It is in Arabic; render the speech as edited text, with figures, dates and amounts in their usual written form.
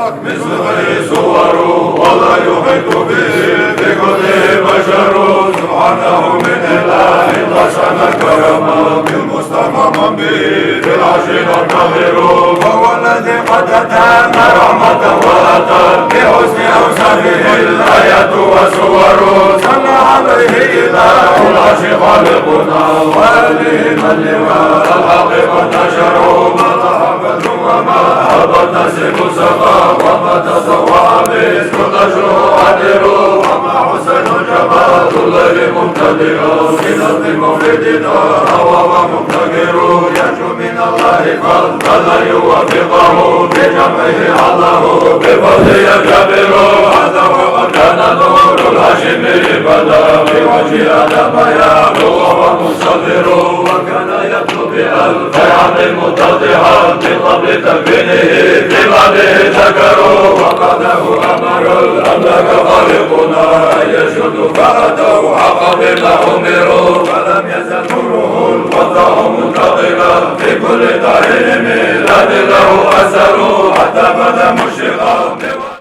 مثل صور ولا يحيط به بكل بشر سبحانه من إله قسم كرما بالمصطفى من به في العشر الطاهر وهو الذي قد أتى رحمة وأتى بحسن أوصافه الآيات والصور صلى عليه إله العرش خالقنا وآله من لواء الحق قد نشروا ما ذهب وما هبط نسب سقى وما تطوع باسم تشرع عدل وما حسن جمال الليل مبتدئ بنظم مفردنا هوى ومبتكر يرجو من الله فلا يوفقه بجمعه الله بفضل يكبر هذا وقد كان نور الهاشمي بدا في وجه ادم يعلو ومصدر وكان يتلو بألف عام متضحا من قبل تكوينه في بعده ذكروا وقده امر الاملاك خالقنا ان يسجدوا فاتوا حق بما امروا فلم يزل نوره الوضع منتقلا في كل طريق ميلاد له اثر حتى بدا